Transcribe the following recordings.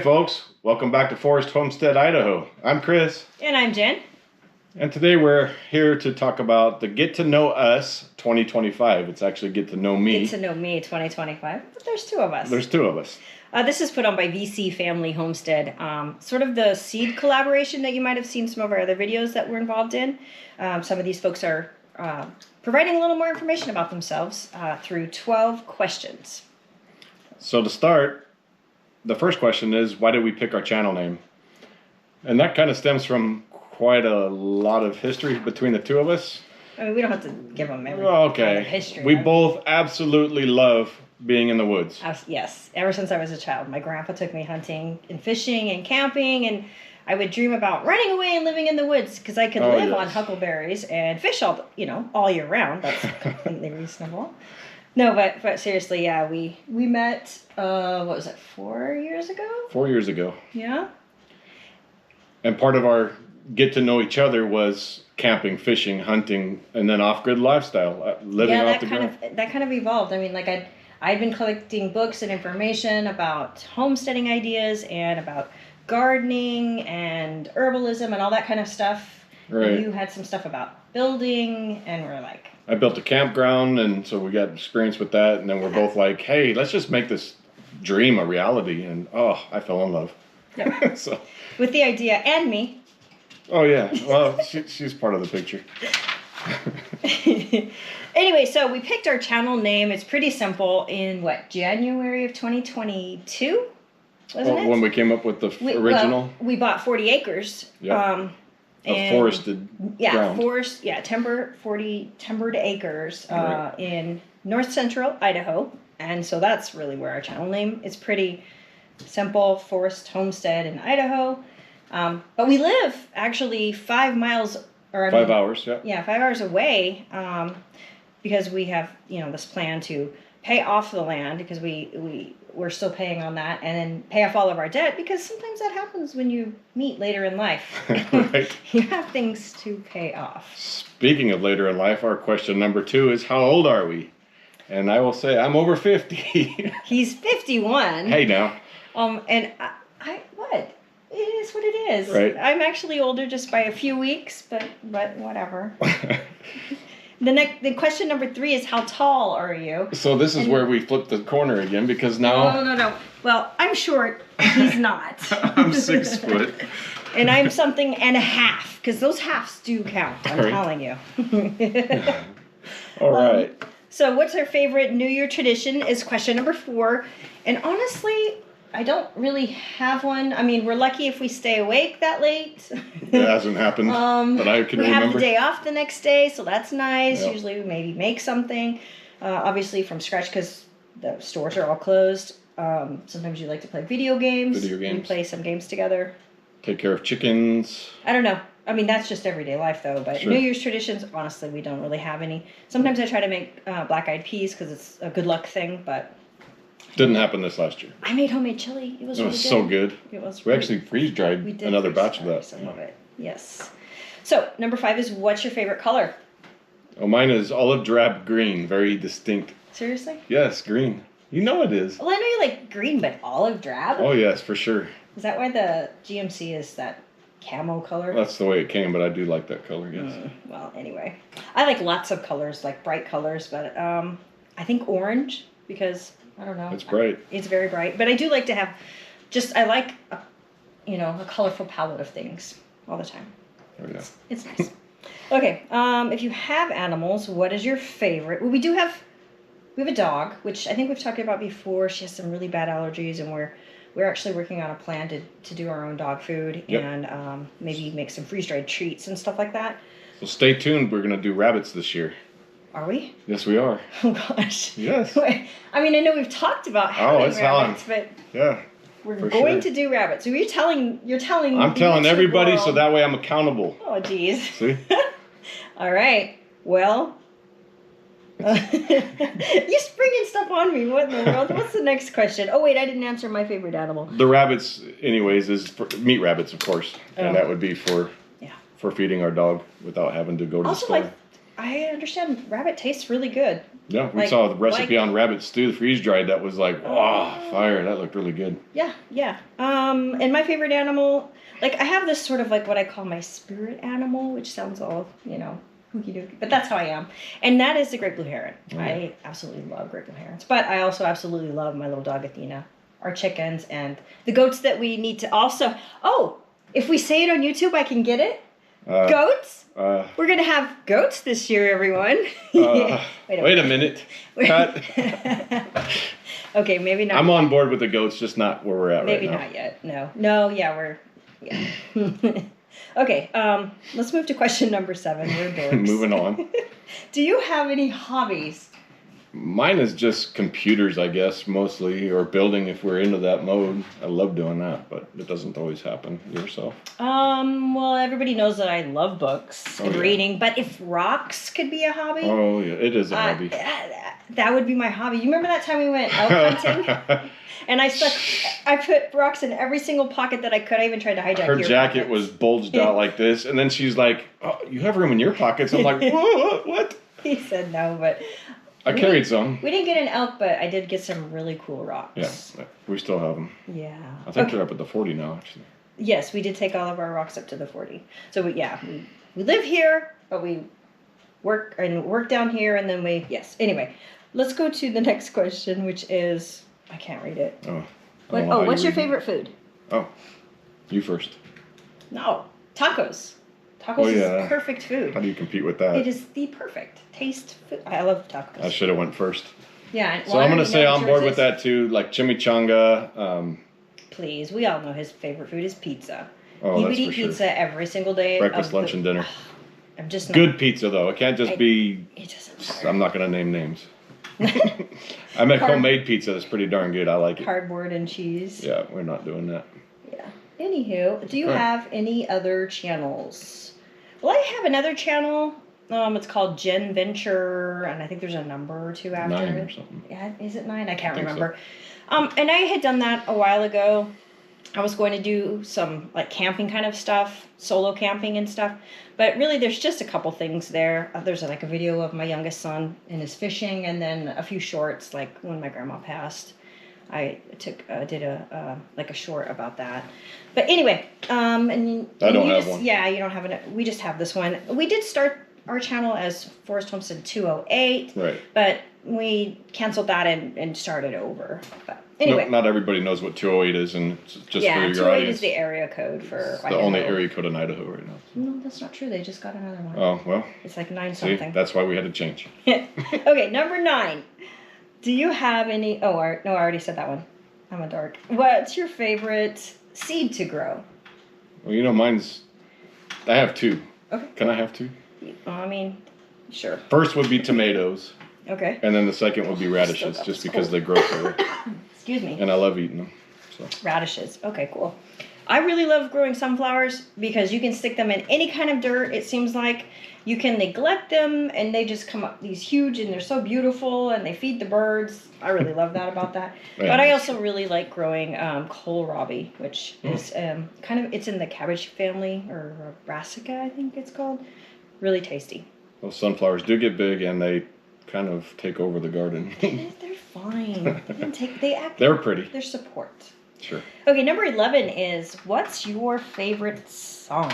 folks, welcome back to Forest Homestead, Idaho. I'm Chris. And I'm Jen. And today we're here to talk about the Get to Know Us 2025. It's actually Get to Know Me. Get to Know Me 2025. But there's two of us. There's two of us. This is put on by VC Family Homestead. Sort of the seed collaboration that you might have seen some of our other videos that we're involved in. Some of these folks are providing a little more information about themselves through 12 questions. So to start, the first question is, why did we pick our channel name? And that kind of stems from quite a lot of history between the two of us. I mean, we don't have to give them every Okay. history. We both absolutely love being in the woods. Yes, ever since I was a child. My grandpa took me hunting and fishing and camping, and I would dream about running away and living in the woods because I could live on huckleberries and fish all year round. That's completely reasonable. No, but seriously, yeah, we met, what was it, 4 years ago? 4 years ago. Yeah. And part of our get to know each other was camping, fishing, hunting, and then off-grid lifestyle, living off the ground. That kind of evolved. I mean, like I'd been collecting books and information about homesteading ideas and about gardening and herbalism and all that kind of stuff. Right. And you had some stuff about building, and we're like... I built a campground, and so we got experience with that, and then we're both like, hey, let's just make this dream a reality, and I fell in love. Yep. So, with the idea, and me. Oh, yeah. Well, she's part of the picture. Anyway, so we picked our channel name. It's pretty simple. In, January of 2022? Wasn't it? When we came up with the original? Well, we bought 40 acres. Yep. Of forested ground. Timbered acres in north central Idaho. And so that's really where our channel name is. Pretty simple, Forest Homestead in Idaho. But we live actually 5 miles... 5 hours, yeah. Yeah, 5 hours away because we have, this plan to pay off the land because we're still paying on that, and then pay off all of our debt because sometimes that happens when you meet later in life. Right. You have things to pay off. Speaking of later in life, our question number 2 is, how old are we? And I will say I'm over 50. He's 51. Hey now. And I what? It is what it is. Right. I'm actually older just by a few weeks, but whatever. The question number 3 is, how tall are you? So this is where we flip the corner again, because now... No. Well, I'm short. He's not. I'm 6 foot. And I'm something and a half, because those halves do count, I'm telling you. All right. So what's our favorite New Year tradition is question number 4. And honestly, I don't really have one. I mean, we're lucky if we stay awake that late. It hasn't happened that I can remember. We have the day off the next day, so that's nice. Yep. Usually we maybe make something, obviously from scratch because the stores are all closed. Sometimes you like to play video games. We play some games together. Take care of chickens. I don't know. I mean, that's just everyday life, though. But sure. New Year's traditions, honestly, we don't really have any. Sometimes I try to make black-eyed peas because it's a good luck thing, but... Didn't happen this last year. I made homemade chili. It was really good. So good. It was. We actually freeze-dried another batch of that. Some of it, yes. So, number 5 is, what's your favorite color? Oh, mine is olive drab green. Very distinct. Seriously? Yes, green. You know it is. Well, I know you like green, but olive drab? Oh, yes, for sure. Is that why the GMC is that camo color? That's the way it came, but I do like that color, yes. Well, anyway. I like lots of colors, like bright colors, but I think orange, because... I don't know. It's bright. It's very bright. But I do like to have I like, a colorful palette of things all the time. Oh, yeah. It's nice. Okay. If you have animals, what is your favorite? Well, we have a dog, which I think we've talked about before. She has some really bad allergies, and we're actually working on a plan to do our own dog food and maybe make some freeze-dried treats and stuff like that. So stay tuned. We're going to do rabbits this year. Are we? Yes, we are. Oh, gosh. Yes. I mean, I know we've talked about having rabbits, but we're going to do rabbits. So you're telling I'm telling everybody so that way I'm accountable. Oh, geez. See? All right. Well, you're springing stuff on me. What in the world? What's the next question? Oh, wait, I didn't answer my favorite animal. The rabbits, anyways, is meat rabbits, of course. And that would be for feeding our dog without having to go to the store. I understand rabbit tastes really good. Yeah, we Like- saw the recipe like- on rabbit stew, freeze dried. That was like, oh, fire! That looked really good. Yeah, yeah. And my favorite animal, like I have this sort of like what I call my spirit animal, which sounds all, hooky dooky, but that's how I am. And that is the great blue heron. Oh. I absolutely love great blue herons. But I also absolutely love my little dog Athena, our chickens, and the goats that we need to also. Oh, if we say it on YouTube, I can get it. Goats? We're going to have goats this year, everyone. Wait a minute. Cut. Okay, maybe not. I'm on board with the goats, just not where we're at Maybe right now. not yet. No, yeah, Okay, let's move to question number 7. We're dorks. Moving on. Do you have any hobbies? Mine is just computers, I guess, mostly, or building if we're into that mode. I love doing that, but it doesn't always happen. Yourself? Well, everybody knows that I love books and yeah. reading, but if rocks could be a hobby, Oh, yeah, it is a hobby. that would be my hobby. You remember that time we went elk hunting? And I put rocks in every single pocket that I could. I even tried to hijack Her your jacket pockets. was bulged out like this, and then she's like, oh, you have room in your pockets? I'm like, what? He said no, but I carried some. we didn't get an elk, but I did get some really cool rocks. Yeah, we still have them. Yeah. I think they're up at the 40 now, actually. Yes, we did take all of our rocks up to the 40. So we live here, but we work down here, and then yes. Anyway, let's go to the next question, which is I can't read it. Oh. I don't know how What's you your read favorite food? Oh, you first. No, tacos. Tacos Oh, yeah. is perfect food. How do you compete with that? It is the perfect taste food. I love tacos. I should have went first. Yeah. So I'm going to say on board with that too, like chimichanga. Please, we all know his favorite food is pizza. Oh, He that's would eat for sure. pizza every single day. Breakfast, lunch, and dinner. I'm just not, Good pizza though. It can't just be. It doesn't matter. I'm not going to name names. I make homemade pizza that's pretty darn good. I like it. Cardboard and cheese. Yeah, we're not doing that. Yeah. Anywho, do you Alright. have any other channels? Well, I have another channel. It's called Gen Venture, and I think there's a number or 2 after 9 it. or something. Yeah, is it 9? I can't think remember. And I had done that a while ago. I was going to do some like camping kind of stuff, solo camping and stuff. But really, there's just a couple things there. There's like a video of my youngest son and his fishing, and then a few shorts, like when my grandma passed. I did a short about that. But anyway, and I don't you have just, one. Yeah, you don't have it. We just have this one. We did start our channel as Forest Homestead 208, Right. but we canceled that and started over. But anyway, Not everybody knows what 208 is, and it's just for your 208 audience. is the area code for It's the Idaho. only area code in Idaho right now. No, that's not true. They just got another one. Oh, well, It's like 9 see, something. that's why we had to change. Okay, number 9. Do you have any? Oh, no, I already said that one. I'm a dork. What's your favorite seed to grow? Well, I have 2. Okay. Can I have 2? I mean, sure. First would be tomatoes, Okay. and then the second would be radishes, got just this because cold. they grow so well. Excuse me. And I love eating them. So Radishes. Okay, cool. I really love growing sunflowers because you can stick them in any kind of dirt. It seems like you can neglect them and they just come up these huge and they're so beautiful and they feed the birds. I really love that about that. Yeah, But I that's also really like growing kohlrabi, which is it's in the cabbage family, or brassica, I think it's called. Really tasty. those sunflowers do get big, and they kind of take over the garden. They're fine. They're pretty. They're support. Sure. Okay, number 11 is, what's your favorite song?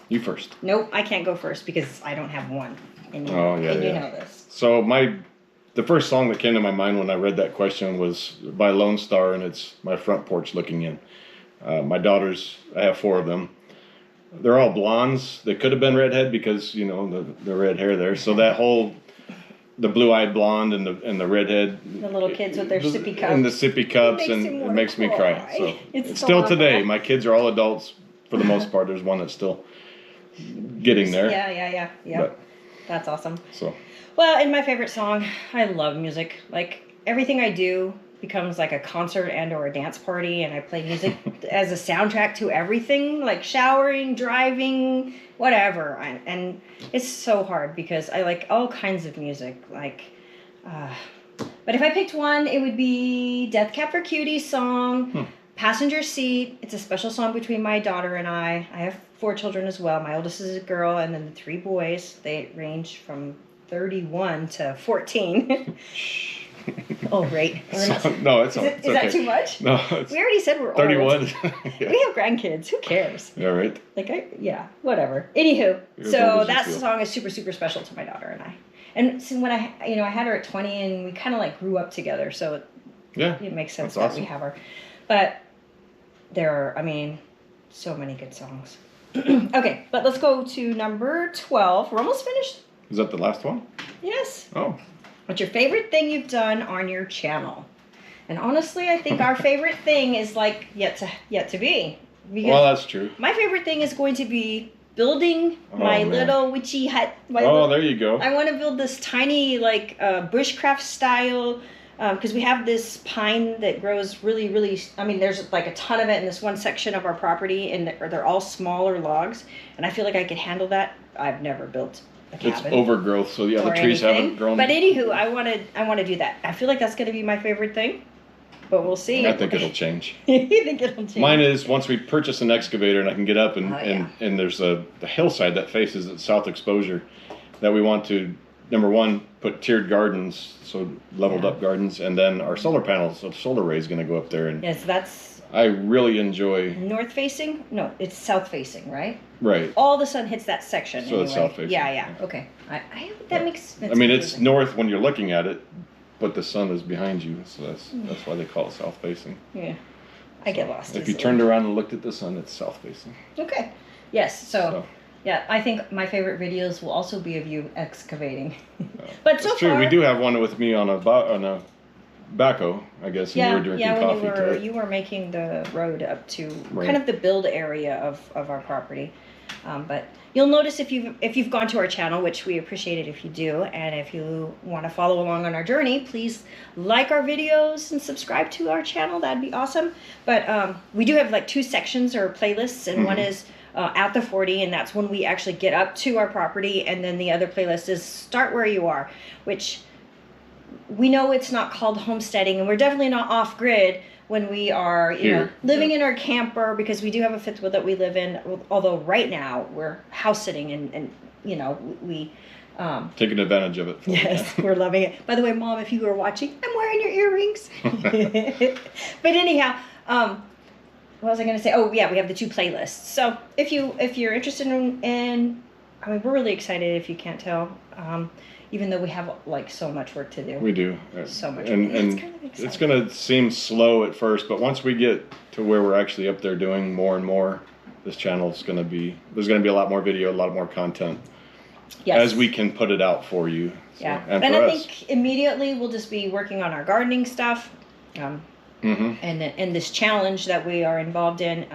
You first. Nope, I can't go first because I don't have one. And you, Oh, yeah, and you yeah. know this. So the first song that came to my mind when I read that question was by Lone Star, and it's My Front Porch Looking In. My daughters, I have 4 of them. They're all blondes. They could have been redhead because, the red hair there. So that whole, the blue-eyed blonde and the redhead. The little kids with their sippy cups. And the sippy cups, It makes and him it wanna makes me cry. cry. So It's it's still today. adorable. My kids are all adults for the most part. There's one that's still getting there. Yeah. But, That's awesome. so Well, and my favorite song, I love music. Like, everything I do becomes like a concert and or a dance party, and I play music as a soundtrack to everything, like showering, driving, whatever. And it's so hard because I like all kinds of music. But if I picked one, it would be Death Cab for Cutie song, Passenger Seat. It's a special song between my daughter and I. I have 4 children as well. My oldest is a girl, and then the 3 boys. They range from 31 to 14. Oh, right. No, it's Is okay. that too much? No, it's We already said we're 31. old. Yeah. We have grandkids. Who cares? Yeah, right. Yeah, whatever. Anywho, You're as old so as you that feel. song is super, super special to my daughter and I. And so when I had her at 20, and we kind of like grew up together, so Yeah. it makes sense That's that we awesome. have her. But there are, so many good songs. Okay, but let's go to number 12. We're almost finished. Is that the last one? Yes. Oh, What's your favorite thing you've done on your channel? And honestly, I think our favorite thing is like yet to be. Because well, that's true. my favorite thing is going to be building Oh, my man. little witchy hut. Oh, there you go. I want to build this tiny, like, bushcraft style, because we have this pine that grows really, really. There's like a ton of it in this one section of our property, and they're all smaller logs. And I feel like I could handle that. I've never built a cabin. It's overgrowth, so yeah, the or trees anything. haven't grown. But anywho, I want to do that. I feel like that's going to be my favorite thing, but we'll see. I think it'll change. You think it'll change? Mine is once we purchase an excavator and I can get up and Oh, yeah. and there's the hillside that faces the south exposure that we want to, number one, put tiered gardens, so leveled up gardens, and then our solar panels, so solar array is going to go up there, and Yes, that's I really enjoy. north facing. No, it's south facing, right? Right. All the sun hits that section. So anyway. it's south facing. Yeah. Okay. That makes sense. I mean, it's north when you're looking at it, but the sun is behind you, so that's why they call it south facing. Yeah. I get lost. If you easily. turned around and looked at the sun, it's south facing. Okay. Yes. So, So. yeah, I think my favorite videos will also be of you excavating. But so It's true. far, We do have one with me on a backhoe, I guess, and you Yeah, were drinking when coffee. you were making the road up to Right. kind of the build area of our property, but you'll notice if you've gone to our channel, which we appreciate it if you do, and if you want to follow along on our journey, please like our videos and subscribe to our channel. That'd be awesome. But we do have like 2 sections or playlists, and one is at the 40, and that's when we actually get up to our property, and then the other playlist is start where you are, which we know it's not called homesteading, and we're definitely not off grid when we are living in our camper, because we do have a 5th wheel that we live in, although right now we're house sitting and we Taking advantage of it. yes, we're loving it. By the way, Mom, if you are watching, I'm wearing your earrings. But anyhow, what was I going to say? Oh yeah, we have the 2 playlists. So if you're interested in we're really excited if you can't tell. Even though we have like so much work to do. We do. So much. And It's kind of exciting. it's going to seem slow at first, but once we get to where we're actually up there doing more and more, this channel's going to be, there's going to be a lot more video, a lot more content. Yes. As we can put it out for you. So, Yeah. And And for I us. think immediately we'll just be working on our gardening stuff. Mm-hmm. And this challenge that we are involved in,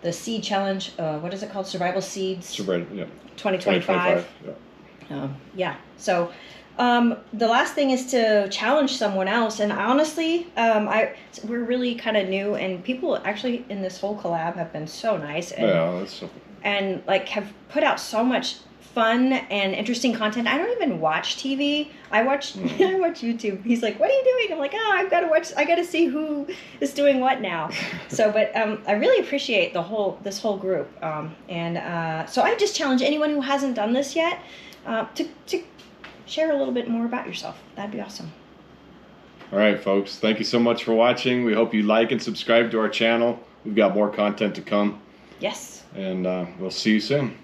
the seed challenge, what is it called? Survival Seeds So, right, yeah. 2025. Yeah. Yeah. So the last thing is to challenge someone else. And honestly, we're really kind of new, and people actually in this whole collab have been so nice and like have put out so much fun and interesting content. I don't even watch TV. I watch I watch YouTube. He's like, "What are you doing?" I'm like, "Oh, I got to see who is doing what now." So, but I really appreciate this whole group. So I just challenge anyone who hasn't done this yet to share a little bit more about yourself. That'd be awesome. All right, folks. Thank you so much for watching. We hope you like and subscribe to our channel. We've got more content to come, Yes. and we'll see you soon.